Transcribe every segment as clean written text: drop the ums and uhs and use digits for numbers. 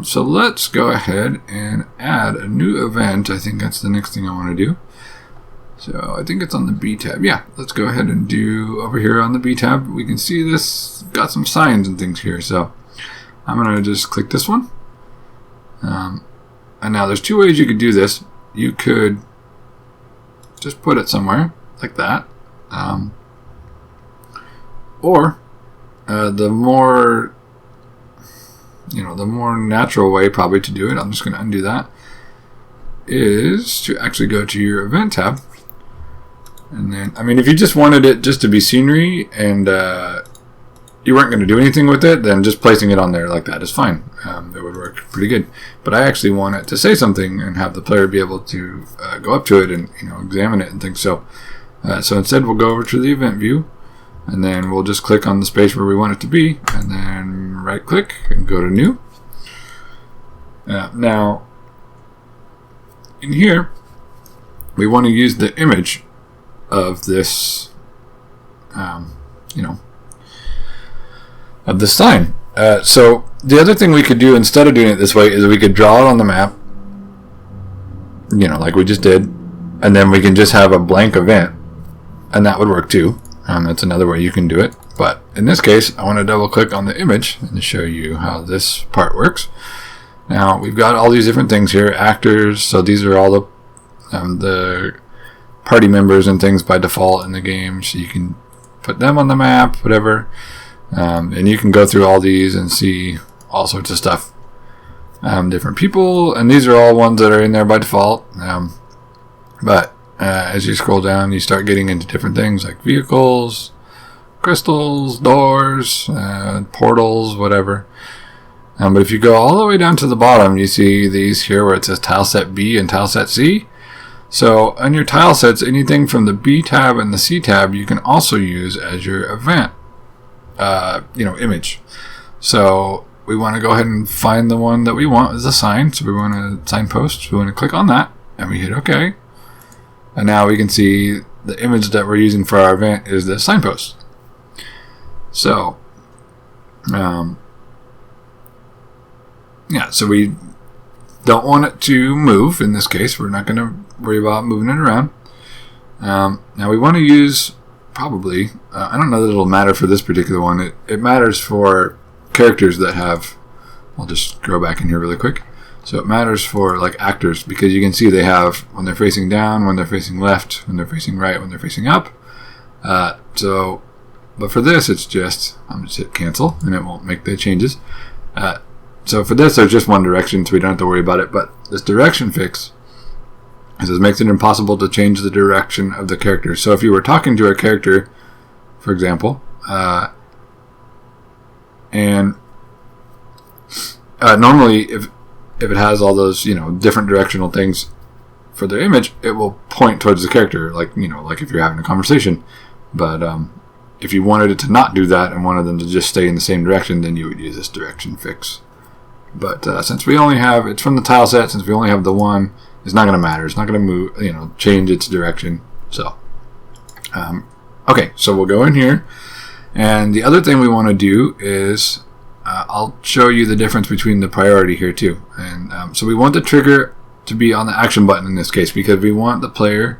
So let's go ahead and add a new event. I think that's the next thing I want to do. So I think it's on the B tab. Yeah, let's go ahead and do over here on the B tab. We can see this got some signs and things here. So I'm going to just click this one. And now there's two ways you could do this. You could just put it somewhere like that. Or the more natural way probably to do it, I'm just going to undo that, is to actually go to your event tab. And then, I mean, if you just wanted it just to be scenery and you weren't going to do anything with it, then just placing it on there like that is fine. It would work pretty good. But I actually want it to say something and have the player be able to go up to it and examine it and things. So instead, we'll go over to the event view, and then we'll just click on the space where we want it to be, and then right click and go to new. Now, in here, we want to use the image of this, of the sign. So the other thing we could do instead of doing it this way is we could draw it on the map, like we just did, and then we can just have a blank event, and that would work too. That's another way you can do it. But in this case, I want to double click on the image and show you how this part works. Now we've got all these different things here, actors. So these are all the party members and things by default in the game. So you can put them on the map, whatever. And you can go through all these and see all sorts of stuff. Different people, and these are all ones that are in there by default. But as you scroll down, you start getting into different things like vehicles, crystals, doors, portals, whatever. But if you go all the way down to the bottom, you see these here where it says tileset B and tileset C. So on your tile sets, anything from the B tab and the C tab, you can also use as your event, image. So we want to go ahead and find the one that we want as a sign. So we want to signpost. We want to click on that, and we hit OK. And now we can see the image that we're using for our event is the signpost. So, so we don't want it to move. In this case, we're not going to worry about moving it around. Now we want to use probably, I don't know that it'll matter for this particular one. It matters for characters that have, I'll just go back in here really quick. So it matters for like actors, because you can see they have when they're facing down, when they're facing left, when they're facing right, when they're facing up. But for this, it's just, I'm just hit cancel and it won't make the changes. So for this, there's just one direction, so we don't have to worry about it. But this direction fix makes it impossible to change the direction of the character. So if you were talking to a character, for example, and normally if it has all those, different directional things for their image, it will point towards the character, like if you're having a conversation. But if you wanted it to not do that and wanted them to just stay in the same direction, then you would use this direction fix. But since we only have, it's from the tile set, since we only have the one, it's not going to matter. It's not going to move, change its direction. So, okay, so we'll go in here. And the other thing we want to do is, I'll show you the difference between the priority here too. And so we want the trigger to be on the action button in this case, because we want the player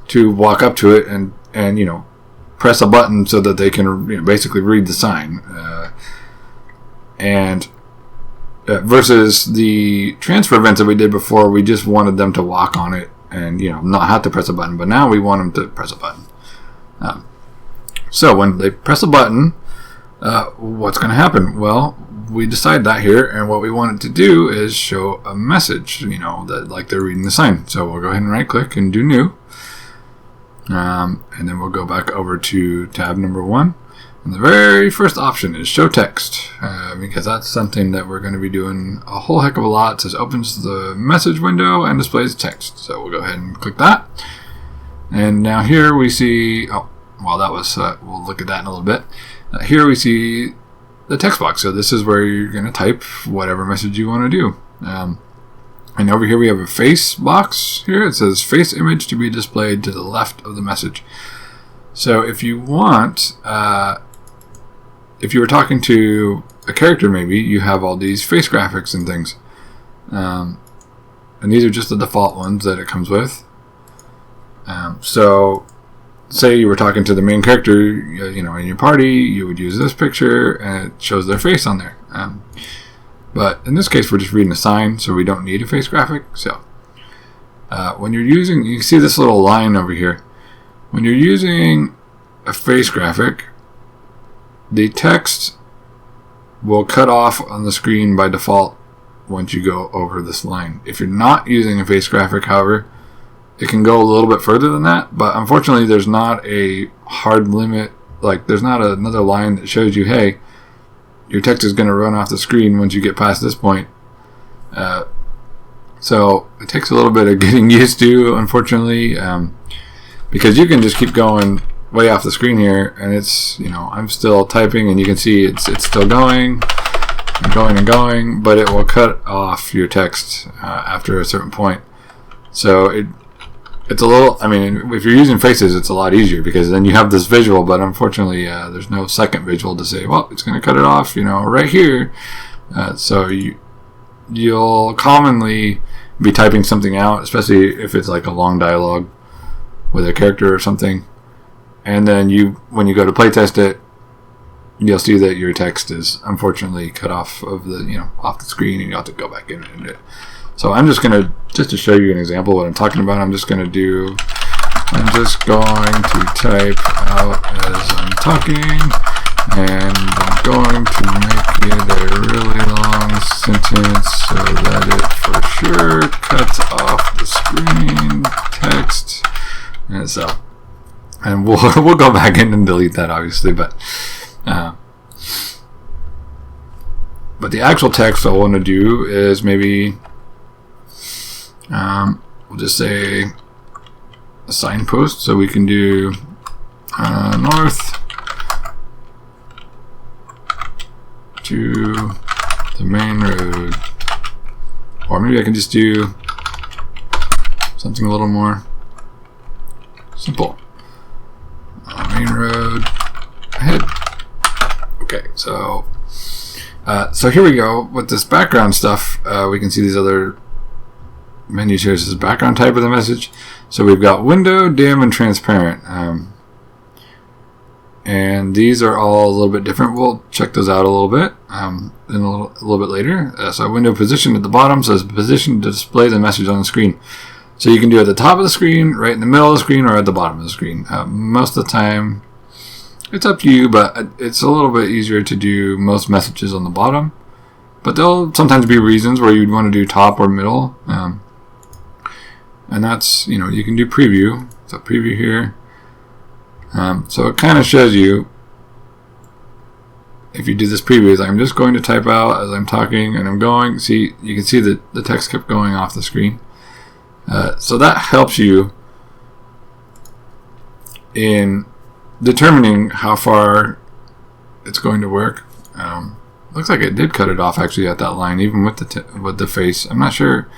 to walk up to it and press a button so that they can basically read the sign. Versus the transfer events that we did before, we just wanted them to walk on it and not have to press a button. But now we want them to press a button. So when they press a button, what's going to happen? Well, we decide that here, and what we want it to do is show a message, that like they're reading the sign. So we'll go ahead and right click and do new. And then we'll go back over to tab number 1. And the very first option is show text, because that's something that we're going to be doing a whole heck of a lot. It says opens the message window and displays text. So we'll go ahead and click that. And now here we see, that was, we'll look at that in a little bit. Here we see the text box. So this is where you're going to type whatever message you want to do. And over here we have a face box here. It says face image to be displayed to the left of the message. So if you want, if you were talking to a character maybe, you have all these face graphics and things. And these are just the default ones that it comes with. So say you were talking to the main character, in your party, you would use this picture and it shows their face on there. But in this case, we're just reading a sign, so we don't need a face graphic. So when you're using, you can see this little line over here. When you're using a face graphic, the text will cut off on the screen by default once you go over this line. If you're not using a face graphic, however, it can go a little bit further than that, but unfortunately there's not a hard limit. Like, there's not another line that shows you, hey, your text is going to run off the screen once you get past this point. So it takes a little bit of getting used to, unfortunately, because you can just keep going way off the screen here, and it's, I'm still typing, and you can see it's still going and going and going, but it will cut off your text after a certain point. So it's a little, if you're using faces, it's a lot easier because then you have this visual, but unfortunately there's no second visual to say, well, it's going to cut it off, right here. So you'll commonly be typing something out, especially if it's like a long dialogue with a character or something, and then when you go to playtest it, you'll see that your text is unfortunately cut off of the off the screen, and you have to go back in and it. So I'm just gonna, just to show you an example of what I'm talking about, I'm just going to type out as I'm talking, and I'm going to make it a really long sentence so that it for sure cuts off the screen text. And so, and we'll go back in and delete that, obviously, but the actual text I want to do is maybe we'll just say a signpost, so we can do north to the main road, or maybe I can just do something a little more simple. Main road ahead. Okay, so here we go. With this background stuff, we can see these other menus here. This is background type of the message. So we've got window, dim, and transparent. And these are all a little bit different. We'll check those out a little bit in a little bit later. So window position at the bottom says position to display the message on the screen. So you can do it at the top of the screen, right in the middle of the screen, or at the bottom of the screen. Most of the time, it's up to you, but it's a little bit easier to do most messages on the bottom. But there'll sometimes be reasons where you'd want to do top or middle. And that's, you can do preview. So preview here. So it kind of shows you, if you do this preview, it's like I'm just going to type out as I'm talking, and I'm going. See, you can see that the text kept going off the screen. So that helps you in determining how far it's going to work. Looks like it did cut it off actually at that line, even with the face. I'm not sure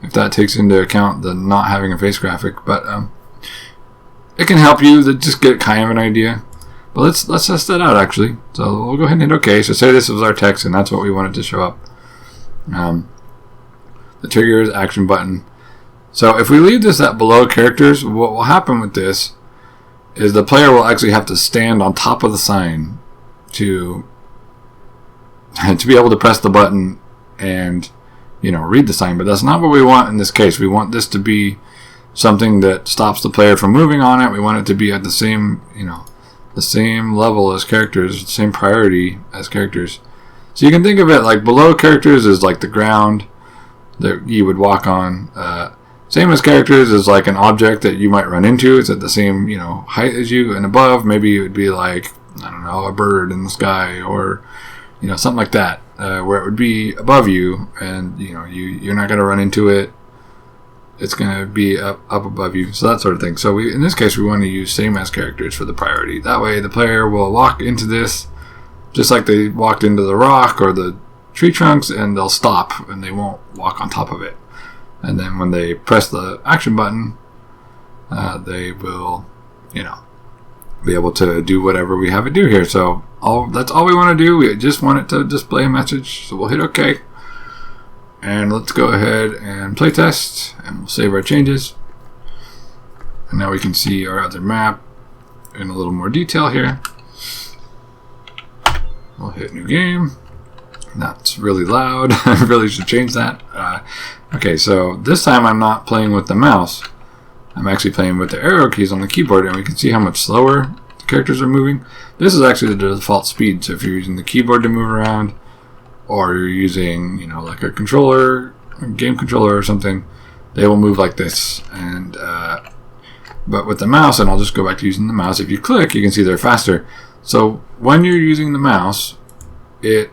if that takes into account the not having a face graphic, but it can help you to just get kind of an idea. But let's test that out actually. So we'll go ahead and hit OK. So say this was our text, and that's what we wanted to show up. The trigger is action button. So if we leave this at below characters, what will happen with this is the player will actually have to stand on top of the sign to be able to press the button and read the sign. But that's not what we want in this case. We want this to be something that stops the player from moving on it. We want it to be at the same the same level as characters, the same priority as characters. So you can think of it like below characters is like the ground that you would walk on. Same as characters is like an object that you might run into. It's at the same height as you, and above maybe it would be like, I don't know, a bird in the sky, or something like that, where it would be above you, and you're not going to run into it. It's going to be up above you, so that sort of thing. So in this case we want to use same as characters for the priority. That way the player will walk into this just like they walked into the rock or the tree trunks, and they'll stop and they won't walk on top of it. And then when they press the action button, they will be able to do whatever we have it do here. So that's all we want to do. We just want it to display a message. So we'll hit OK. And let's go ahead and play test, and we'll save our changes. And now we can see our other map in a little more detail here. We'll hit new game. That's really loud. I really should change that. Okay, so this time I'm not playing with the mouse. I'm actually playing with the arrow keys on the keyboard, and we can see how much slower the characters are moving. This is actually the default speed, so if you're using the keyboard to move around, or you're using, you know, like a controller, a game controller or something, they will move like this. And but with the mouse, and I'll just go back to using the mouse, if you click, you can see they're faster. So when you're using the mouse, it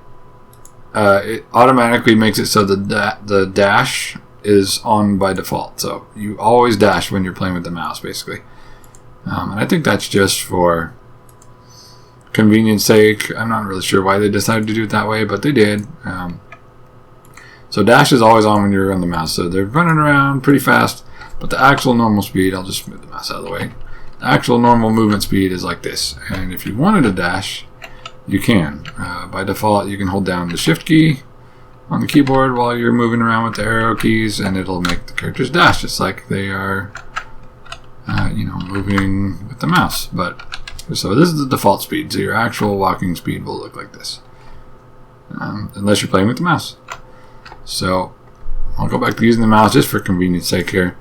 automatically makes it so the dash is on by default. So you always dash when you're playing with the mouse, basically. And I think that's just for convenience sake. I'm not really sure why they decided to do it that way, but they did. So dash is always on when you're on the mouse. So they're running around pretty fast, but the actual normal speed, I'll just move the mouse out of the way. The actual normal movement speed is like this. And if you wanted to dash, you can. By default, you can hold down the shift key on the keyboard while you're moving around with the arrow keys, and it'll make the characters dash just like they are, you know, moving with the mouse. But so this is the default speed. So your actual walking speed will look like this, unless you're playing with the mouse. So I'll go back to using the mouse just for convenience sake here.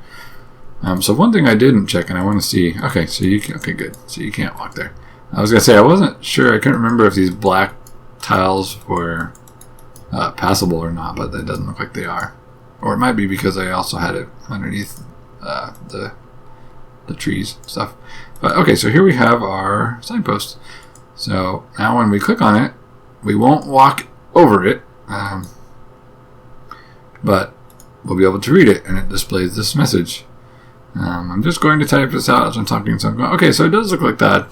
So one thing I didn't check, and I want to see. Okay, so you can, okay, good. So you can't walk there. I was gonna say I wasn't sure. I couldn't remember if these black tiles were passable or not, but it doesn't look like they are. Or it might be because I also had it underneath the trees stuff. But okay, so here we have our signpost. So now when we click on it, we won't walk over it, but we'll be able to read it, and it displays this message. I'm just going to type this out as I'm talking. So I'm going, okay, so it does look like that.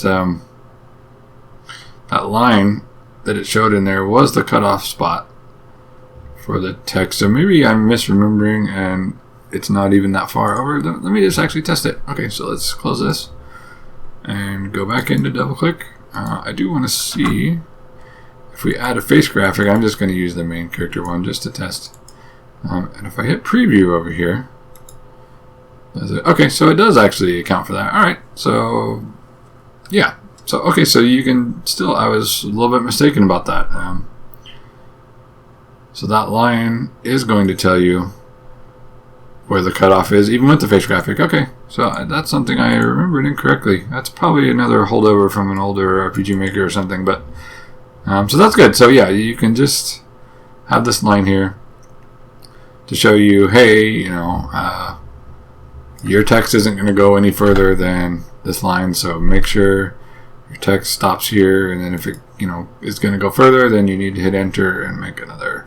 That line that it showed in there was the cutoff spot for the text. So maybe I'm misremembering and it's not even that far over. Let me just actually test it. Okay, so let's close this and go back into double click. I do want to see if we add a face graphic. I'm just going to use the main character one just to test. And if I hit preview over here, does it? Okay, so it does actually account for that. All right, so yeah. So, okay, so you can still, I was a little bit mistaken about that. So that line is going to tell you where the cutoff is, even with the face graphic. Okay, so that's something I remembered incorrectly. That's probably another holdover from an older RPG Maker or something, but so that's good. So yeah, you can just have this line here to show you, hey, you know, your text isn't going to go any further than this line, so make sure your text stops here, and then if it, you know, is going to go further, then you need to hit enter and make another,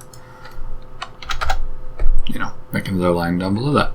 you know, make another line down below that.